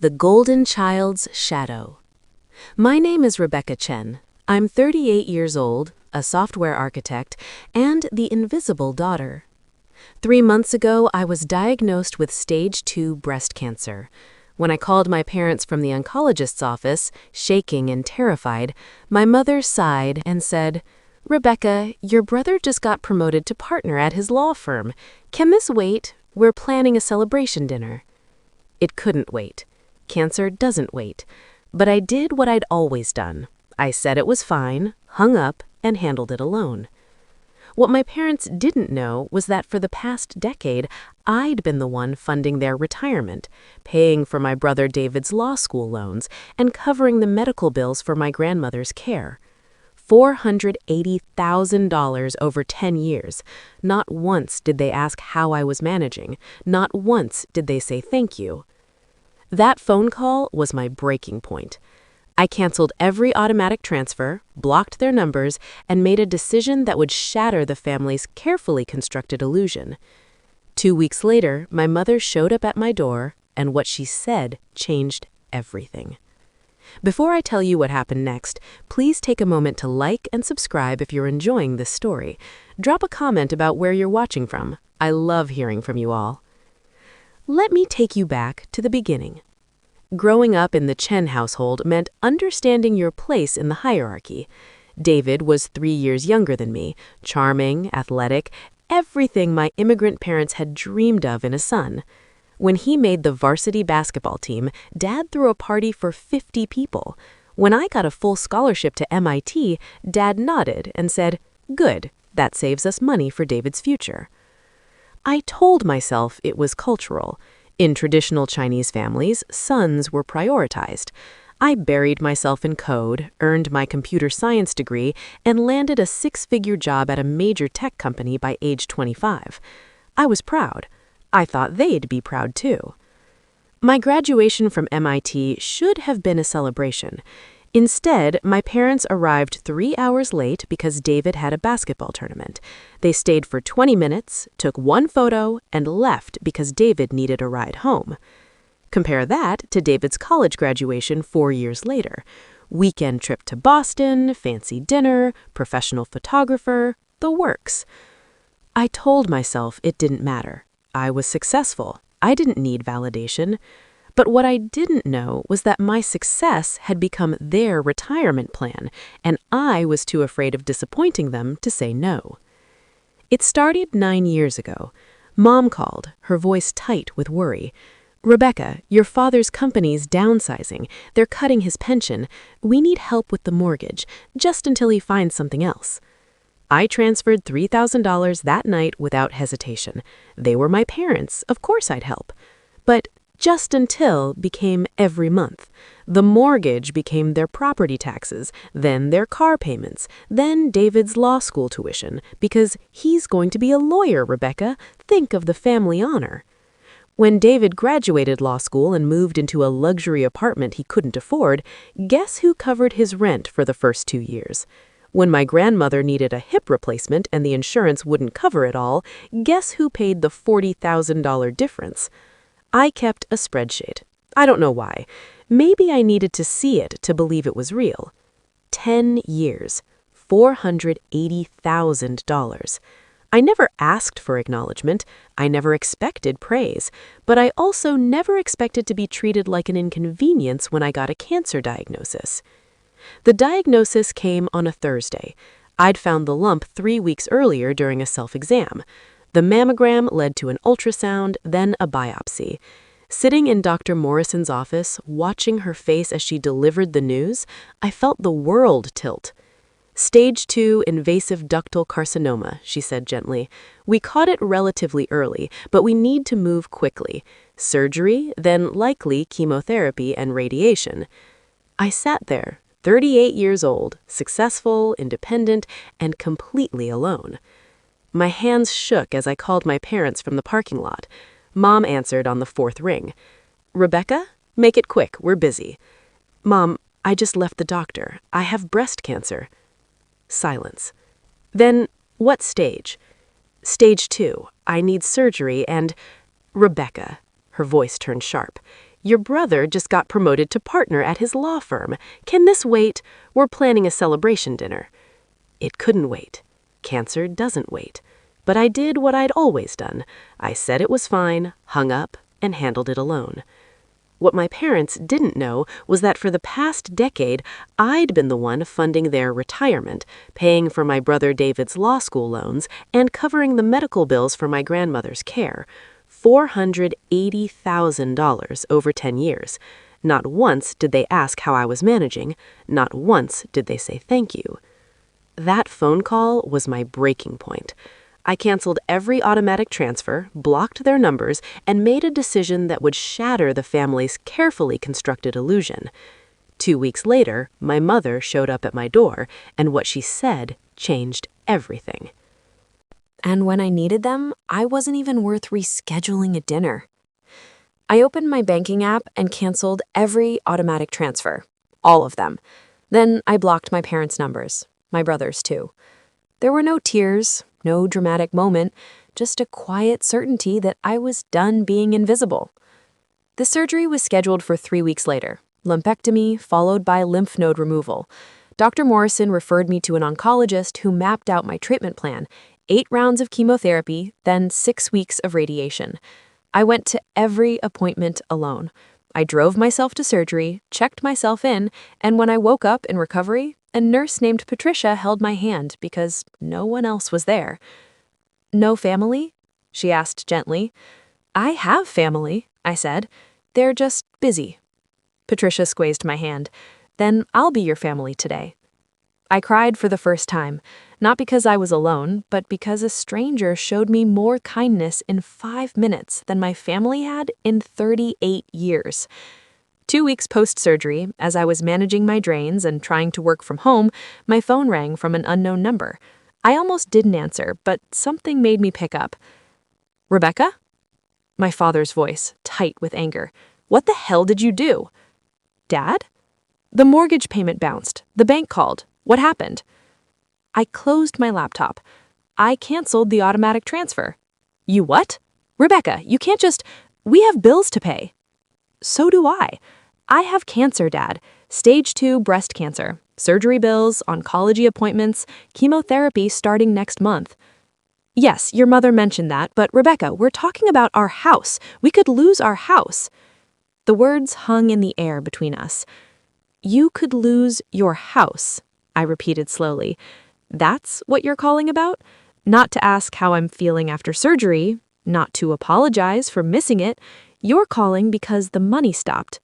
The Golden Child's Shadow. My name is Rebecca Chen. I'm 38 years old, a software architect, and the invisible daughter. 3 months ago, I was diagnosed with stage 2 breast cancer. When I called my parents from the oncologist's office, shaking and terrified, my mother sighed and said, "Rebecca, your brother just got promoted to partner at his law firm. Can this wait? We're planning a celebration dinner." It couldn't wait. Cancer doesn't wait. But I did what I'd always done. I said it was fine, hung up, and handled it alone. What my parents didn't know was that for the past decade, I'd been the one funding their retirement, paying for my brother David's law school loans, and covering the medical bills for my grandmother's care. $480,000 over 10 years. Not once did they ask how I was managing. Not once did they say thank you. That phone call was my breaking point. I canceled every automatic transfer, blocked their numbers, and made a decision that would shatter the family's carefully constructed illusion. 2 weeks later, my mother showed up at my door, and what she said changed everything. Before I tell you what happened next, please take a moment to like and subscribe if you're enjoying this story. Drop a comment about where you're watching from. I love hearing from you all. Let me take you back to the beginning. Growing up in the Chen household meant understanding your place in the hierarchy. David was 3 years younger than me, charming, athletic, everything my immigrant parents had dreamed of in a son. When he made the varsity basketball team, Dad threw a party for 50 people. When I got a full scholarship to MIT, Dad nodded and said, "Good, that saves us money for David's future." I told myself it was cultural. In traditional Chinese families, sons were prioritized. I buried myself in code, earned my computer science degree, and landed a 6-figure job at a major tech company by age 25. I was proud. I thought they'd be proud too. My graduation from MIT should have been a celebration. Instead, my parents arrived 3 hours late because David had a basketball tournament. They stayed for 20 minutes, took one photo, and left because David needed a ride home. Compare that to David's college graduation 4 years later. Weekend trip to Boston, fancy dinner, professional photographer, the works. I told myself it didn't matter. I was successful. I didn't need validation. But what I didn't know was that my success had become their retirement plan, and I was too afraid of disappointing them to say no. It started 9 years ago. Mom called, her voice tight with worry. "Rebecca, your father's company's downsizing. They're cutting his pension. We need help with the mortgage, just until he finds something else." I transferred $3,000 that night without hesitation. They were my parents. Of course I'd help. But just until became every month. The mortgage became their property taxes, then their car payments, then David's law school tuition, because he's going to be a lawyer, Rebecca. Think of the family honor. When David graduated law school and moved into a luxury apartment he couldn't afford, guess who covered his rent for the first 2 years? When my grandmother needed a hip replacement and the insurance wouldn't cover it all, guess who paid the $40,000 difference? I kept a spreadsheet. I don't know why. Maybe I needed to see it to believe it was real. 10 years. $480,000. I never asked for acknowledgement. I never expected praise. But I also never expected to be treated like an inconvenience when I got a cancer diagnosis. The diagnosis came on a Thursday. I'd found the lump 3 weeks earlier during a self-exam. The mammogram led to an ultrasound, then a biopsy. Sitting in Dr. Morrison's office, watching her face as she delivered the news, I felt the world tilt. "Stage 2 invasive ductal carcinoma," she said gently. "We caught it relatively early, but we need to move quickly. Surgery, then likely chemotherapy and radiation." I sat there, 38 years old, successful, independent, and completely alone. My hands shook as I called my parents from the parking lot. Mom answered on the 4th ring. "Rebecca, make it quick, we're busy." "Mom, I just left the doctor. I have breast cancer." Silence. "Then what stage?" "Stage 2. I need surgery and—" "Rebecca," her voice turned sharp, Your brother just got promoted to partner at his law firm. Can this wait? We're planning a celebration dinner." It couldn't wait. Cancer doesn't wait. But I did what I'd always done. I said it was fine, hung up, and handled it alone. What my parents didn't know was that for the past decade, I'd been the one funding their retirement, paying for my brother David's law school loans, and covering the medical bills for my grandmother's care. $480,000 over 10 years. Not once did they ask how I was managing. Not once did they say thank you. That phone call was my breaking point. I canceled every automatic transfer, blocked their numbers, and made a decision that would shatter the family's carefully constructed illusion. 2 weeks later, my mother showed up at my door, and what she said changed everything. And when I needed them, I wasn't even worth rescheduling a dinner. I opened my banking app and canceled every automatic transfer. All of them. Then I blocked my parents' numbers. My brother's too. There were no tears, no dramatic moment, just a quiet certainty that I was done being invisible. The surgery was scheduled for 3 weeks later. Lumpectomy followed by lymph node removal. Dr. Morrison referred me to an oncologist who mapped out my treatment plan: 8 rounds of chemotherapy, then 6 weeks of radiation. I went to every appointment alone. I drove myself to surgery, checked myself in, and when I woke up in recovery, a nurse named Patricia held my hand because no one else was there. "No family?" she asked gently. "I have family," I said. "They're just busy." Patricia squeezed my hand. "Then I'll be your family today." I cried for the first time, not because I was alone, but because a stranger showed me more kindness in 5 minutes than my family had in 38 years. 2 weeks post-surgery, as I was managing my drains and trying to work from home, my phone rang from an unknown number. I almost didn't answer, but something made me pick up. "Rebecca?" My father's voice, tight with anger. "What the hell did you do?" "Dad?" "The mortgage payment bounced. The bank called. What happened?" I closed my laptop. "I canceled the automatic transfer." "You what?" "Rebecca, you can't just... We have bills to pay." "So do I. I have cancer, Dad. Stage 2 breast cancer. Surgery bills, oncology appointments, chemotherapy starting next month." "Yes, your mother mentioned that, but Rebecca, we're talking about our house. We could lose our house." The words hung in the air between us. "You could lose your house," I repeated slowly. "That's what you're calling about? Not to ask how I'm feeling after surgery, not to apologize for missing it. You're calling because the money stopped."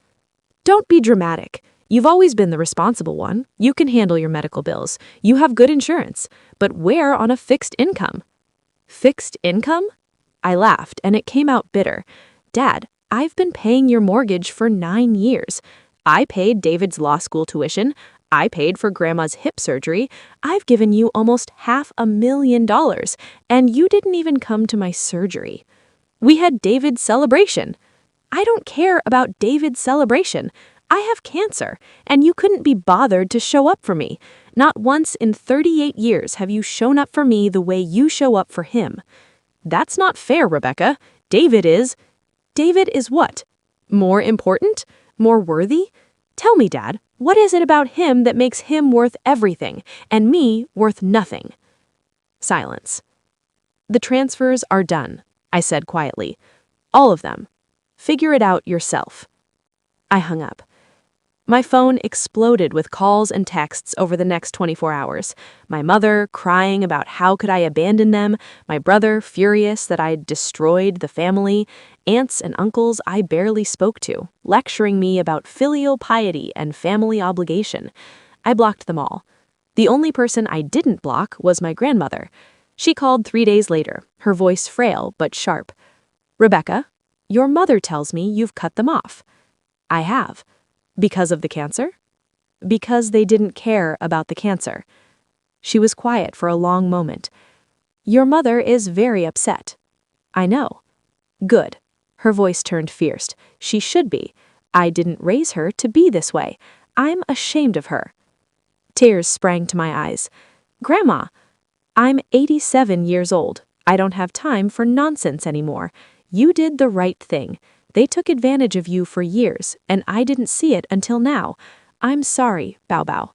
"Don't be dramatic. You've always been the responsible one. You can handle your medical bills. You have good insurance. But we're on a fixed income." "Fixed income?" I laughed, and it came out bitter. "Dad, I've been paying your mortgage for 9 years. I paid David's law school tuition. I paid for Grandma's hip surgery. I've given you almost $500,000, and you didn't even come to my surgery. We had David's celebration." "I don't care about David's celebration. I have cancer, and you couldn't be bothered to show up for me. Not once in 38 years have you shown up for me the way you show up for him." "That's not fair, Rebecca. David is..." "David is what? More important? More worthy? Tell me, Dad, what is it about him that makes him worth everything, and me worth nothing?" Silence. "The transfers are done," I said quietly. "All of them. Figure it out yourself." I hung up. My phone exploded with calls and texts over the next 24 hours. My mother crying about how could I abandon them, my brother furious that I'd destroyed the family, aunts and uncles I barely spoke to, lecturing me about filial piety and family obligation. I blocked them all. The only person I didn't block was my grandmother. She called 3 days later, her voice frail but sharp. "Rebecca, your mother tells me you've cut them off." "I have." "Because of the cancer?" "Because they didn't care about the cancer." She was quiet for a long moment. "Your mother is very upset." "I know." "Good." Her voice turned fierce. "She should be. I didn't raise her to be this way. I'm ashamed of her." Tears sprang to my eyes. "Grandma, I'm 87 years old. I don't have time for nonsense anymore. You did the right thing. They took advantage of you for years, and I didn't see it until now. I'm sorry, Bao Bao."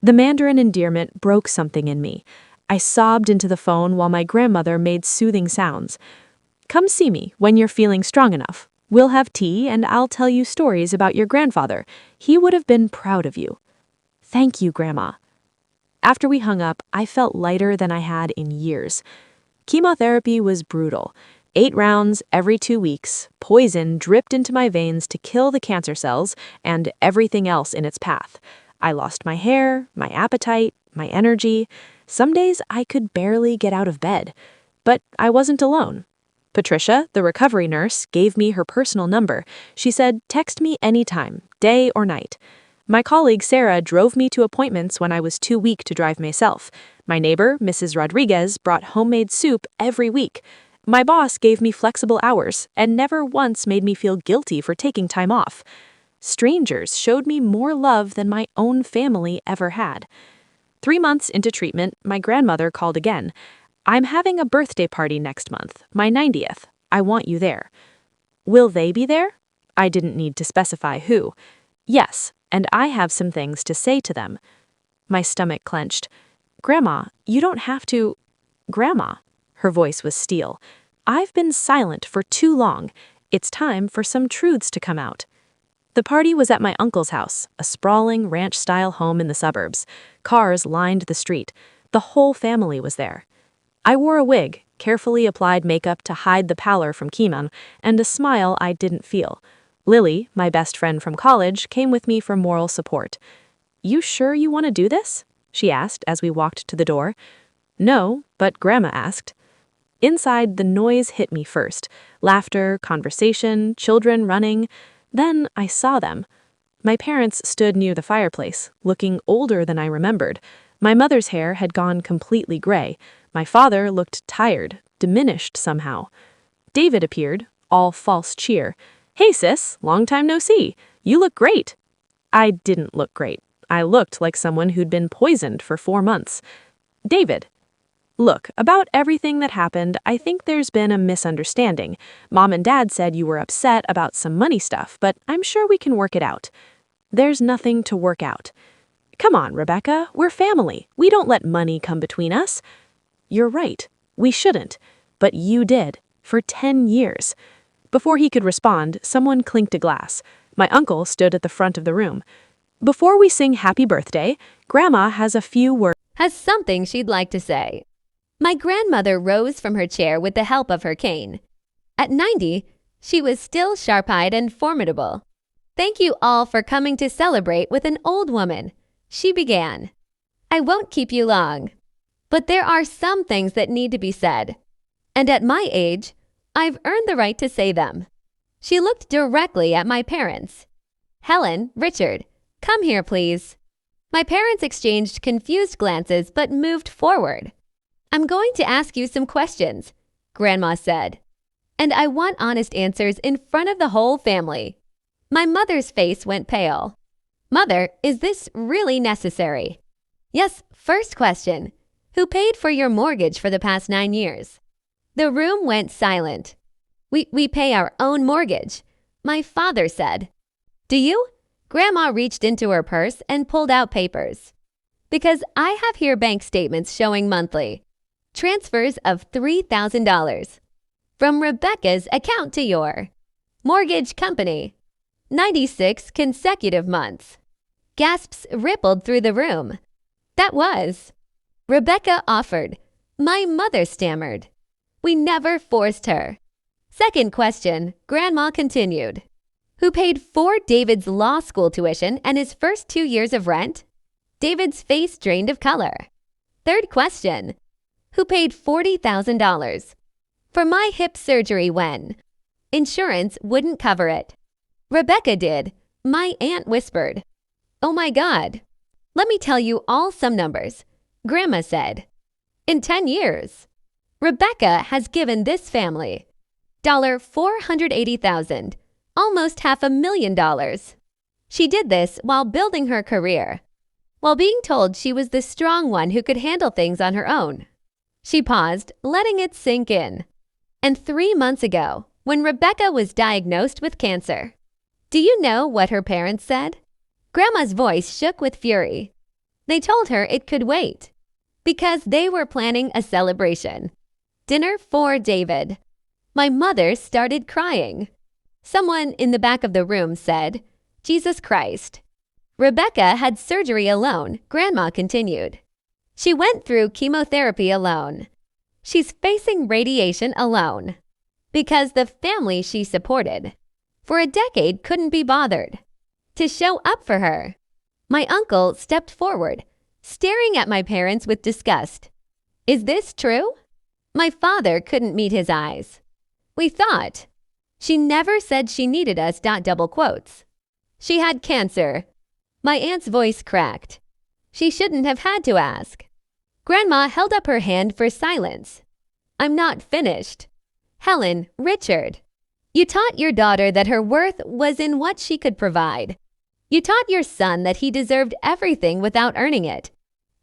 The Mandarin endearment broke something in me. I sobbed into the phone while my grandmother made soothing sounds. "Come see me when you're feeling strong enough. We'll have tea and I'll tell you stories about your grandfather. He would have been proud of you." "Thank you, Grandma." After we hung up, I felt lighter than I had in years. Chemotherapy was brutal. 8 rounds every 2 weeks, poison dripped into my veins to kill the cancer cells and everything else in its path. I lost my hair, my appetite, my energy. Some days I could barely get out of bed. But I wasn't alone. Patricia, the recovery nurse, gave me her personal number. She said, "Text me anytime, day or night." My colleague Sarah drove me to appointments when I was too weak to drive myself. My neighbor, Mrs. Rodriguez, brought homemade soup every week. My boss gave me flexible hours and never once made me feel guilty for taking time off. Strangers showed me more love than my own family ever had. 3 months into treatment, my grandmother called again. "I'm having a birthday party next month, my 90th. I want you there." "Will they be there?" I didn't need to specify who. "Yes, and I have some things to say to them." My stomach clenched. "Grandma, you don't have to—" "Grandma," her voice was steel, "I've been silent for too long. It's time for some truths to come out." The party was at my uncle's house, a sprawling ranch-style home in the suburbs. Cars lined the street. The whole family was there. I wore a wig, carefully applied makeup to hide the pallor from chemo, and a smile I didn't feel. Lily, my best friend from college, came with me for moral support. "You sure you want to do this?" she asked as we walked to the door. "No, but Grandma asked." Inside, the noise hit me first. Laughter, conversation, children running. Then I saw them. My parents stood near the fireplace, looking older than I remembered. My mother's hair had gone completely gray. My father looked tired, diminished somehow. David appeared, all false cheer. "Hey sis, long time no see. You look great." I didn't look great. I looked like someone who'd been poisoned for 4 months. "David." "Look, about everything that happened, I think there's been a misunderstanding. Mom and Dad said you were upset about some money stuff, but I'm sure we can work it out." "There's nothing to work out." "Come on, Rebecca, we're family. We don't let money come between us." "You're right. We shouldn't. But you did. For 10 years. Before he could respond, someone clinked a glass. My uncle stood at the front of the room. "Before we sing happy birthday, Grandma has a few words." Has something she'd like to say. My grandmother rose from her chair with the help of her cane. At 90, she was still sharp-eyed and formidable. "Thank you all for coming to celebrate with an old woman," she began. "I won't keep you long, but there are some things that need to be said. And at my age, I've earned the right to say them." She looked directly at my parents. "Helen, Richard, come here, please." My parents exchanged confused glances but moved forward. "I'm going to ask you some questions," Grandma said. "And I want honest answers in front of the whole family." My mother's face went pale. "Mother, is this really necessary?" "Yes, first question. Who paid for your mortgage for the past 9 years?" The room went silent. We pay our own mortgage," my father said. "Do you?" Grandma reached into her purse and pulled out papers. "Because I have here bank statements showing monthly transfers of $3,000 from Rebecca's account to your mortgage company. 96 consecutive months." Gasps rippled through the room. "That was." Rebecca offered. My mother stammered. "We never forced her." Second question, Grandma continued. "Who paid for David's law school tuition and his first 2 years of rent?" David's face drained of color. Third question, who paid $40,000 for my hip surgery when insurance wouldn't cover it? Rebecca did. My aunt whispered. "Oh my God. Let me tell you all some numbers," Grandma said. "In 10 years, Rebecca has given this family $480,000, almost $500,000. She did this while building her career, while being told she was the strong one who could handle things on her own." She paused, letting it sink in. "And 3 months ago, when Rebecca was diagnosed with cancer. Do you know what her parents said? Grandma's voice shook with fury. They told her it could wait, because they were planning a celebration. Dinner for David. My mother started crying. Someone in the back of the room said, "Jesus Christ." Rebecca had surgery alone, Grandma continued. She went through chemotherapy alone. She's facing radiation alone. Because the family she supported for a decade couldn't be bothered to show up for her. My uncle stepped forward, staring at my parents with disgust. Is this true? My father couldn't meet his eyes. We thought. She never said she needed us. Double quotes. She had cancer. My aunt's voice cracked. She shouldn't have had to ask. Grandma held up her hand for silence. I'm not finished. Helen, Richard. You taught your daughter that her worth was in what she could provide. You taught your son that he deserved everything without earning it.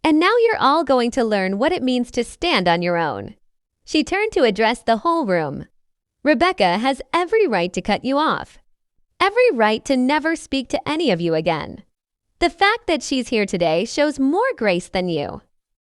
And now you're all going to learn what it means to stand on your own. She turned to address the whole room. Rebecca has every right to cut you off. Every right to never speak to any of you again. The fact that she's here today shows more grace than you.